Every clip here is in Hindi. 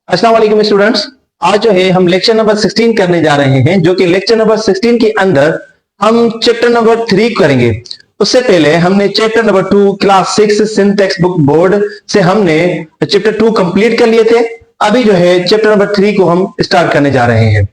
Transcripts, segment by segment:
अस्सलाम वालेकुम स्टूडेंट्स। आज जो है हम लेक्चर नंबर 16 करने जा रहे हैं, जो कि लेक्चर नंबर 16 के अंदर हम चैप्टर नंबर 3 करेंगे। उससे पहले हमने chapter number 2 class 6 syntax book board से हमने चैप्टर 2 कंप्लीट कर लिए थे। अभी जो है चैप्टर नंबर 3 को हम स्टार्ट करने जा रहे हैं।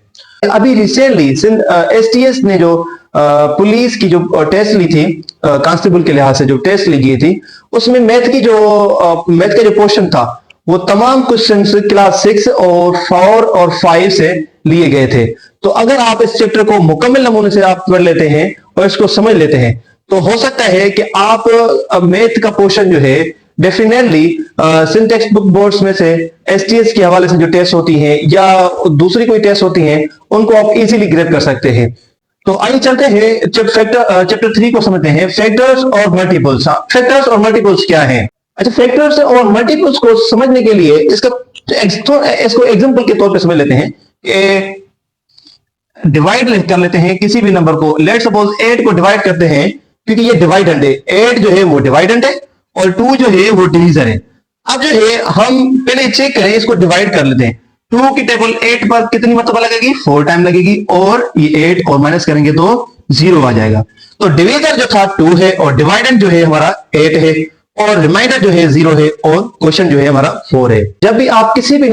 अभी रिसेंटली एसटीएस ने जो पुलिस की जो टेस्ट ली थी, कांस्टेबल के लिहाज से जो टेस्ट ली गई थी, उसमें मैथ का जो पोर्शन था वो तमाम क्वेश्चंस क्लास 6 और 4 और 5 से लिए गए थे। तो अगर आप इस चैप्टर को मुकम्मल नमूने से आप पढ़ लेते हैं और इसको समझ लेते हैं तो हो सकता है कि आप मैथ का पोर्शन जो है डेफिनेटली सिंटैक्स बुक बोर्ड्स में से एसटीएस के हवाले से जो टेस्ट होती हैं या दूसरी कोई टेस्ट होती हैं उनको आप इजीली ग्रेड कर सकते हैं। तो आइए चलते हैं चैप्टर 3 को समझते हैं। फैक्टर्स और मल्टीपल्स। फैक्टर्स और मल्टीपल्स क्या है? अच्छा, फैक्टर्स और मल्टीपल्स को समझने के लिए इसको एग्जांपल के तौर पे समझ लेते हैं कि डिवाइड कर लेते हैं किसी भी नंबर को। लेट सपोज 8 को डिवाइड करते हैं, क्योंकि ये डिवाइडेंड है। 8 जो है वो डिवाइडेंड है और 2 जो है वो डिवीजन है। अब जो है हम पहले चेक करें, इसको डिवाइड कर लेते हैं। 2 की टेबल 8 पर कितनी मरतबा लगेगी? 4 टाइम लगेगी, और ये 8 और माइनस करेंगे तो 0 आ जाएगा। तो डिवीजर जो था 2 है और डिवाइडेंड जो है हमारा 8 है और रिमाइंडर जो है 0 है और क्वेश्चन जो है हमारा 4 है। जब भी आप किसी भी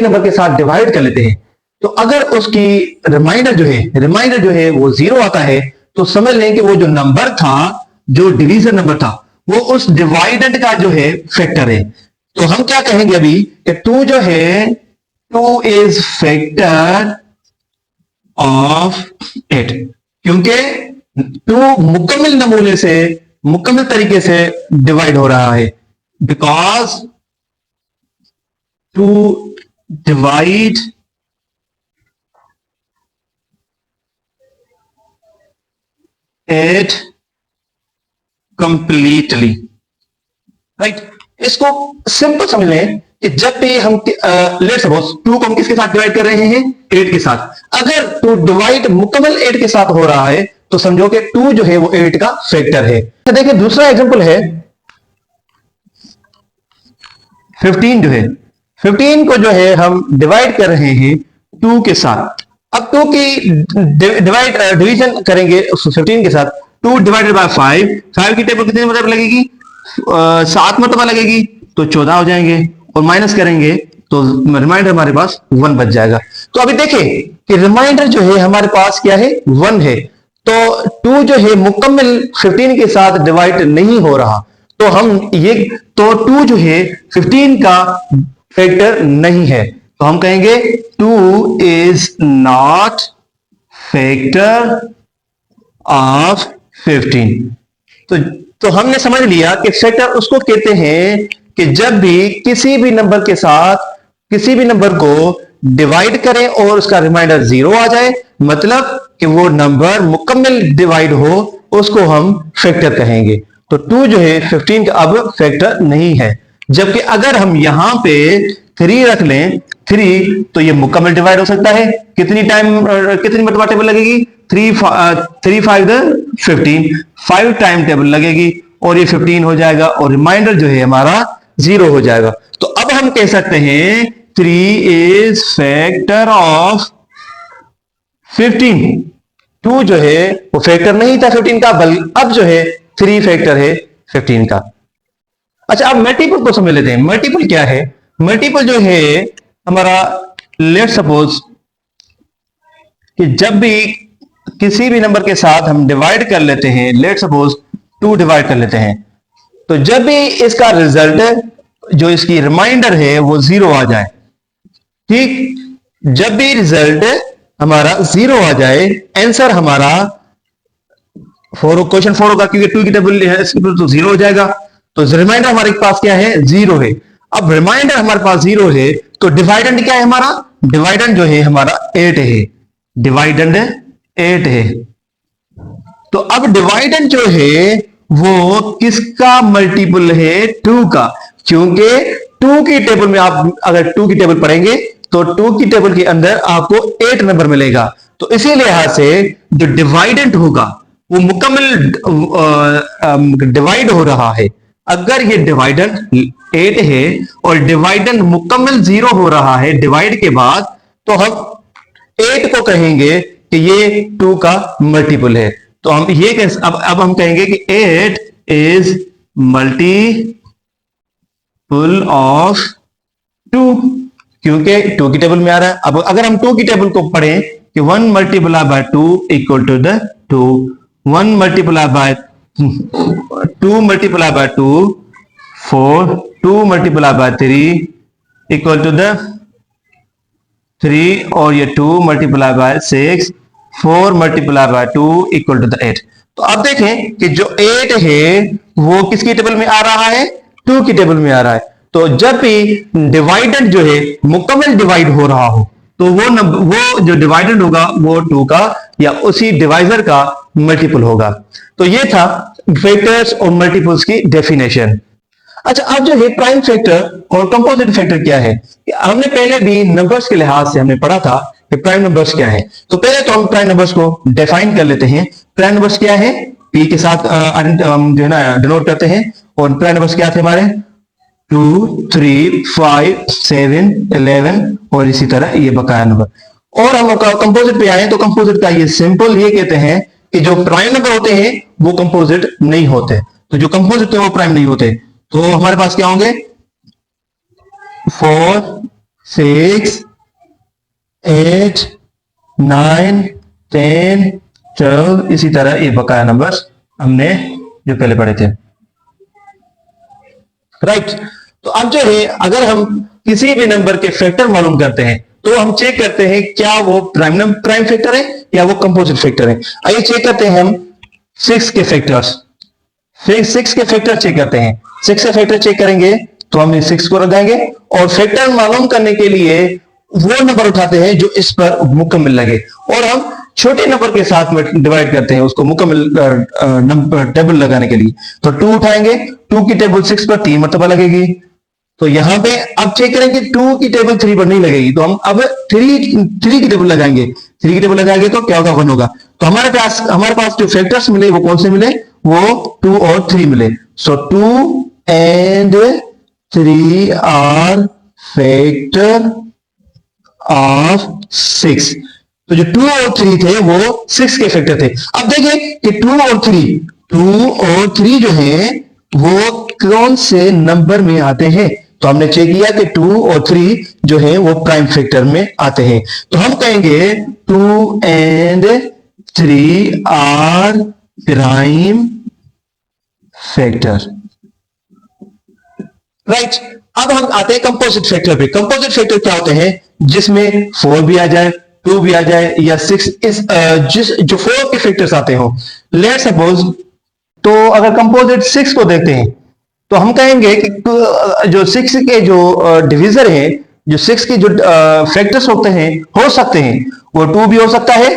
नंबर के साथ डिवाइड कर लेते हैं तो अगर उसकी रिमाइंडर जो है वो 0 आता है तो समझ लें कि वो जो नंबर था, जो डिवीजन नंबर था, वो उस डिवाइडेंड का जो है फैक्टर है। तो हम क्या कहेंगे अभी कि 2 जो है 2 इज फैक्टर ऑफ 8, क्योंकि 2 मुकम्मल तरीके से डिवाइड हो रहा है। Because to divide it completely, right. इसको सिंपल समझ लें कि जब भी हम लेट्स सपोज 2 को हम किसके साथ डिवाइड कर रहे हैं? 8 के साथ। अगर 2 डिवाइड मुकम्मल 8 के साथ हो रहा है तो समझो कि 2 जो है वो 8 का फैक्टर है। तो देखिए दूसरा एग्जांपल है 15 जो है 15 को जो है हम डिवाइड कर रहे हैं 2 के साथ। अब 2 की डिवीजन करेंगे 15 के साथ। 2 डिवाइडेड बाय 5 की टेबल कितनी मतलब लगेगी? 7 मरतबा लगेगी, तो 14 हो जाएंगे, और माइनस करेंगे तो रिमाइंडर हमारे पास 1 बच जाएगा। तो अभी देखें कि रिमाइंडर जो है हमारे पास क्या है? 1 है। तो 2 जो है मुकम्मल 15 के साथ डिवाइड नहीं हो रहा, तो 2 जो है 15 का फैक्टर नहीं है। तो हम कहेंगे 2 इज नॉट फैक्टर ऑफ 15। तो हमने समझ लिया कि फैक्टर उसको कहते हैं कि जब भी किसी भी नंबर को डिवाइड करें और उसका रिमाइंडर 0 आ जाए, मतलब कि वो नंबर मुकम्मल डिवाइड हो, उसको हम फैक्टर कहेंगे। तो 2 जो है 15 का अब फैक्टर नहीं है। जबकि अगर हम यहां पे 3 रख लें, 3 तो ये मुकम्मल डिवाइड हो सकता है। कितनी मरतबा टेबल लगेगी? 3 5 15, 5 टाइम टेबल लगेगी और ये 15 हो जाएगा और रिमाइंडर जो है हमारा 0 हो जाएगा। तो अब हम कह सकते हैं 3 इज फैक्टर ऑफ 15। 2 जो है वो फैक्टर नहीं था 15 का, बल्कि अब जो है 3 फैक्टर है 15 का। अच्छा, अब मल्टीपल को समझ लेते हैं। मल्टीपल क्या है? मल्टीपल जो है हमारा, लेट सपोज कि जब भी किसी भी नंबर के साथ हम डिवाइड कर लेते हैं, लेट सपोज 2 डिवाइड कर लेते हैं, तो जब भी इसका रिजल्ट, जो इसकी रिमाइंडर है, वो 0 आ जाए, ठीक, जब भी रिजल्ट हमारा 0 आ जाए, आंसर हमारा क्वेश्चन 4 होगा, क्योंकि 2 की टेबल है तो 0 हो जाएगा। तो रिमाइंडर हमारे पास क्या है? 0 है। अब रिमाइंडर हमारे पास 0 है तो डिवाइडेंड क्या है हमारा? डिवाइडेंड जो है हमारा 8 है। डिवाइडेंड 8 है। तो अब डिवाइडेंड जो है वो किसका मल्टीपल है? 2 का, क्योंकि 2 की टेबल में आप अगर 2 की टेबल पढ़ेंगे तो 2 की टेबल के अंदर आपको 8 नंबर मिलेगा। तो इसी लिहाज से जो डिवाइडेंड होगा वो मुकम्मल डिवाइड हो रहा है। अगर ये डिवाइडेंड 8 है और डिवाइडेंड मुकम्मल 0 हो रहा है डिवाइड के बाद, तो हम 8 को कहेंगे कि ये 2 का मल्टीपल है। तो हम ये अब हम कहेंगे कि 8 इज मल्टीपल ऑफ 2, क्योंकि 2 की टेबल में आ रहा है। अब अगर हम 2 की टेबल को पढ़ें कि 1 multiply by 2 equal to the 2, 1 multiply by 2 multiply by 2 4, 2 multiply by 3 equal to the 3, और ये 2 multiply by 6, 4 multiply by 2 equal to the 8। तो अब देखें कि जो 8 है वो किसकी टेबल में आ रहा है, 2 की टेबल में आ रहा है। तो जब भी डिवाइडेंड जो है मुकम्मल डिवाइड हो रहा हो, तो वो जो डिवाइडेड होगा वो 2 का या उसी डिवाइजर का मल्टीपल होगा। तो ये था फैक्टर्स और मल्टीपल्स की डेफिनेशन। अच्छा, अब जो है प्राइम फैक्टर और कंपोजिट फैक्टर क्या है, हमने पहले भी नंबर्स के लिहाज से हमने पढ़ा था कि प्राइम नंबर्स क्या है। तो पहले तो हम प्राइम नंबर्स को डिफाइन कर लेते हैं। प्राइम नंबर्स क्या है, पी के साथ जो है ना डिनोट करते हैं। और प्राइम नंबर्स क्या थे हमारे, 2, 3, 5, 7, 11 और इसी तरह ये बकाया नंबर। और हम कंपोजिट पे आए तो कंपोजिट का ये सिंपल ये कहते हैं कि जो प्राइम नंबर होते हैं वो कंपोजिट नहीं होते। तो जो कंपोजिट है वो प्राइम नहीं होते। तो हमारे पास क्या होंगे, 4, 6, 8, 9, 10, 12 इसी तरह ये बकाया नंबर्स हमने जो पहले पढ़े थे, राइट। तो अब जो है अगर हम किसी भी नंबर के फैक्टर मालूम करते हैं तो हम चेक करते हैं क्या वो प्राइम फैक्टर है या वो कंपोजिट फैक्टर है। आइए चेक करते हैं हम 6 के फैक्टर्स। 6 के फैक्टर चेक करते हैं। 6 के फैक्टर चेक करेंगे तो हम 6 को लगाएंगे और फैक्टर मालूम करने के लिए वो नंबर उठाते हैं जो इस पर मुकम्मल लगे, और हम छोटे नंबर के साथ में डिवाइड करते हैं उसको मुकम्मल नंबर टेबल लगाने के लिए। तो 2 उठाएंगे, 2 की टेबल 6 पर 3 मरतबा लगेगी। तो यहां पे अब चेक करेंगे 2 की टेबल 3 पर नहीं लगेगी, तो हम अब 3 की टेबल लगाएंगे। 3 की टेबल लगाएंगे तो क्या होगा, 1 होगा। तो हमारे पास जो फैक्टर्स मिले वो कौन से मिले, वो 2 और 3 मिले। सो 2 एंड 3 आर फैक्टर ऑफ 6। तो जो 2 और 3 थे वो 6 के फैक्टर थे। अब देखिए कि 2 और 3 जो है वो कौन से नंबर में आते हैं। तो हमने चेक किया कि 2 और 3 जो है वो प्राइम फैक्टर में आते हैं। तो हम कहेंगे 2 and 3 are prime factor, right. अब हम आते हैं कंपोजिट फैक्टर पे। कंपोजिट फैक्टर क्या होते हैं, जिसमें 4 भी आ जाए, 2 भी आ जाए या 6 जो 4 के फैक्टर्स आते हो। लेट्स सपोज, तो अगर कंपोजिट 6 को देखते हैं तो हम कहेंगे कि जो 6 के जो डिविजर है, जो 6 के जो फैक्टर्स होते हैं, हो सकते हैं वो 2 भी हो सकता है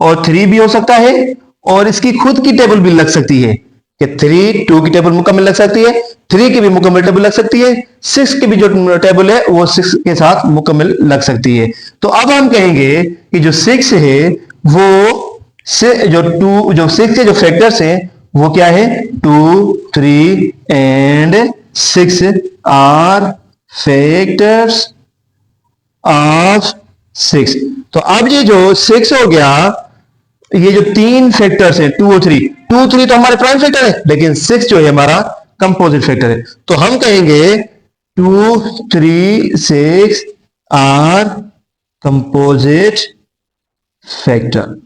और 3 भी हो सकता है, और इसकी खुद की टेबल भी लग सकती है कि 3 2 की टेबल मुकम्मल लग सकती है, 3 की भी मुकम्मल टेबल लग सकती है, 6 की भी जो टेबल है वो 6 के साथ मुकम्मल लग सकती है। तो अब हम कहेंगे कि जो 6 है वो जो 6 के जो फैक्टर्स हैं वो क्या है, 2, 3 एंड 6 आर फैक्टर्स ऑफ 6। तो अब ये जो 6 हो गया, ये जो 3 फैक्टर्स हैं 2 और 3, 2 3 तो हमारे प्राइम फैक्टर है, लेकिन 6 जो है हमारा कंपोजिट फैक्टर है। तो हम कहेंगे 2, 3, 6 आर कंपोजिट फैक्टर।